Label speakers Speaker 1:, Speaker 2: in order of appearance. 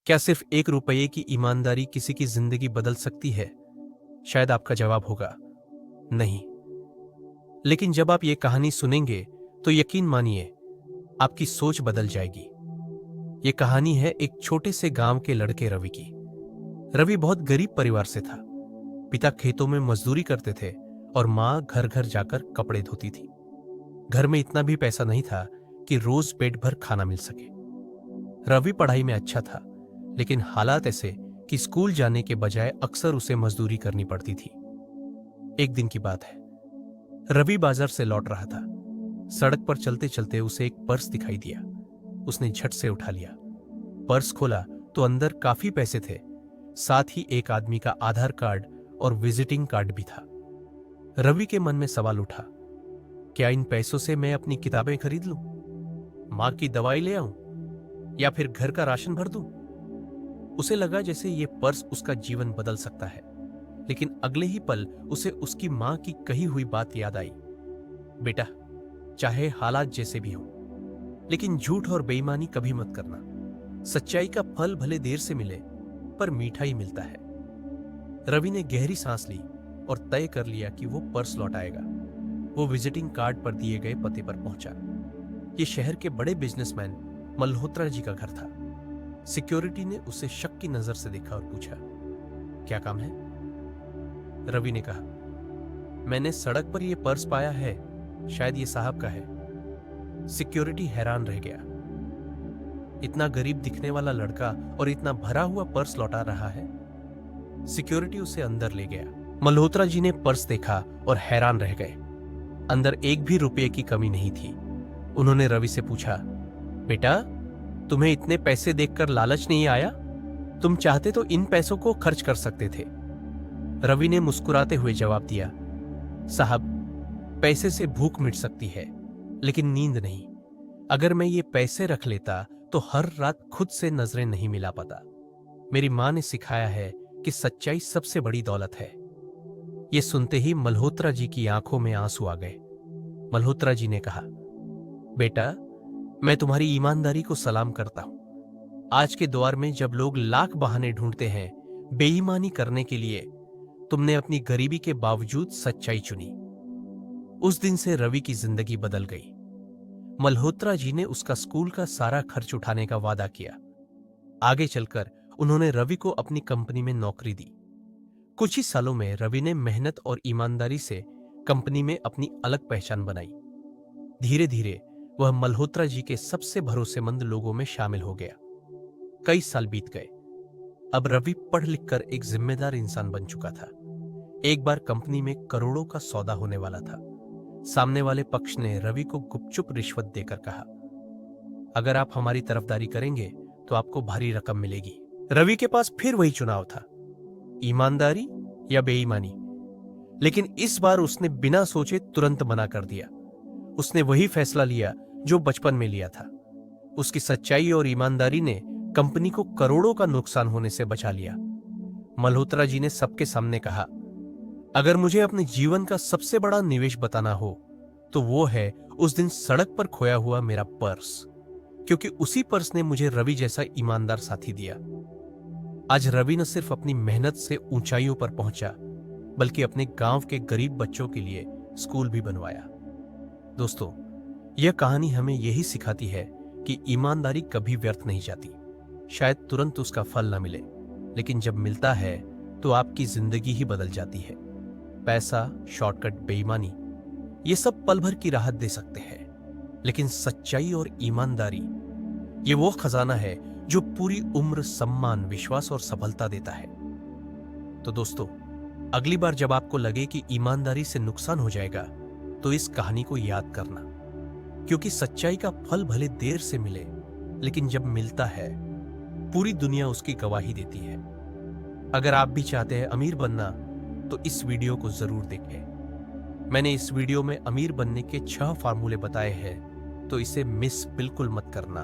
Speaker 1: क्या सिर्फ 1 रुपये की ईमानदारी किसी की जिंदगी बदल सकती है? शायद आपका जवाब होगा नहीं। लेकिन जब आप ये कहानी सुनेंगे तो यकीन मानिए आपकी सोच बदल जाएगी। ये कहानी है एक छोटे से गांव के लड़के रवि की। रवि बहुत गरीब परिवार से था। पिता खेतों में मजदूरी करते थे और मां घर घर जाकर कपड़े धोती थी। घर में इतना भी पैसा नहीं था कि रोज पेट भर खाना मिल सके। रवि पढ़ाई में अच्छा था, लेकिन हालात ऐसे कि स्कूल जाने के बजाय अक्सर उसे मजदूरी करनी पड़ती थी। एक दिन की बात है, रवि बाजार से लौट रहा था। सड़क पर चलते चलते उसे एक पर्स दिखाई दिया। उसने झट से उठा लिया। पर्स खोला तो अंदर काफी पैसे थे, साथ ही एक आदमी का आधार कार्ड और विजिटिंग कार्ड भी था। रवि के मन में सवाल उठा, क्या इन पैसों से मैं अपनी किताबें खरीद लूं, मां की दवाई ले आऊं या फिर घर का राशन भर दूं? उसे लगा जैसे ये पर्स उसका जीवन बदल सकता है। लेकिन अगले ही पल उसे उसकी मां की कही हुई बात याद आई, बेटा, चाहे हालात जैसे भी हो, लेकिन झूठ और बेईमानी कभी मत करना। सच्चाई का फल भले देर से मिले, पर मीठा ही मिलता है। रवि ने गहरी सांस ली और तय कर लिया कि वो पर्स लौटाएगा। वो विजिटिंग कार्ड पर दिए गए पते पर पहुंचा। ये शहर के बड़े बिजनेसमैन मल्होत्रा जी का घर था। सिक्योरिटी ने उसे शक की नजर से देखा और पूछा, क्या काम है? रवि ने कहा, मैंने सड़क पर यह पर्स पाया है, शायद ये साहब का है। सिक्योरिटी हैरान रह गया। इतना गरीब दिखने वाला लड़का और इतना भरा हुआ पर्स लौटा रहा है। सिक्योरिटी उसे अंदर ले गया। मल्होत्रा जी ने पर्स देखा और हैरान रह गए। अंदर 1 भी रुपये की कमी नहीं थी। उन्होंने रवि से पूछा, बेटा, तुम्हें इतने पैसे देखकर लालच नहीं आया? तुम चाहते तो इन पैसों को खर्च कर सकते थे। रवि ने मुस्कुराते हुए जवाब दिया, साहब, पैसे से भूख मिट सकती है, लेकिन नींद नहीं। अगर मैं ये पैसे रख लेता तो हर रात खुद से नजरें नहीं मिला पाता। मेरी मां ने सिखाया है कि सच्चाई सबसे बड़ी दौलत है। ये सुनते ही मल्होत्रा जी की आंखों में आंसू आ गए। मल्होत्रा जी ने कहा, बेटा, मैं तुम्हारी ईमानदारी को सलाम करता हूं। आज के दौर में जब लोग लाख बहाने ढूंढते हैं बेईमानी करने के लिए, तुमने अपनी गरीबी के बावजूद सच्चाई चुनी। उस दिन से रवि की जिंदगी बदल गई। मल्होत्रा जी ने उसका स्कूल का सारा खर्च उठाने का वादा किया। आगे चलकर उन्होंने रवि को अपनी कंपनी में नौकरी दी। कुछ ही सालों में रवि ने मेहनत और ईमानदारी से कंपनी में अपनी अलग पहचान बनाई। धीरे धीरे वह मल्होत्रा जी के सबसे भरोसेमंद लोगों में शामिल हो गया। कई साल बीत गए। अब रवि पढ़ लिखकर एक जिम्मेदार इंसान बन चुका था। एक बार कंपनी में करोड़ों का सौदा होने वाला था। सामने वाले पक्ष ने रवि को गुपचुप रिश्वत देकर कहा, अगर आप हमारी तरफदारी करेंगे तो आपको भारी रकम मिलेगी। रवि के पास फिर वही चुनाव था, ईमानदारी या बेईमानी। लेकिन इस बार उसने बिना सोचे तुरंत मना कर दिया। उसने वही फैसला लिया जो बचपन में लिया था। उसकी सच्चाई और ईमानदारी ने कंपनी को करोड़ों का नुकसान होने से बचा लिया। मल्होत्रा जी ने सबके सामने कहा, अगर मुझे अपने जीवन का सबसे बड़ा निवेश बताना हो तो वो है उस दिन सड़क पर खोया हुआ मेरा पर्स, क्योंकि उसी पर्स ने मुझे रवि जैसा ईमानदार साथी दिया। आज रवि न सिर्फ अपनी मेहनत से ऊंचाइयों पर पहुंचा, बल्कि अपने गांव के गरीब बच्चों के लिए स्कूल भी बनवाया। दोस्तों, यह कहानी हमें यही सिखाती है कि ईमानदारी कभी व्यर्थ नहीं जाती। शायद तुरंत उसका फल न मिले, लेकिन जब मिलता है तो आपकी जिंदगी ही बदल जाती है। पैसा, शॉर्टकट, बेईमानी, ये सब पल भर की राहत दे सकते हैं, लेकिन सच्चाई और ईमानदारी, ये वो खजाना है जो पूरी उम्र सम्मान, विश्वास और सफलता देता है। तो दोस्तों, अगली बार जब आपको लगे कि ईमानदारी से नुकसान हो जाएगा, तो इस कहानी को याद करना, क्योंकि सच्चाई का फल भले देर से मिले, लेकिन जब मिलता है पूरी दुनिया उसकी गवाही देती है। अगर आप भी चाहते हैं अमीर बनना, तो इस वीडियो को जरूर देखें। मैंने इस वीडियो में अमीर बनने के 6 फार्मूले बताए हैं, तो इसे मिस बिल्कुल मत करना।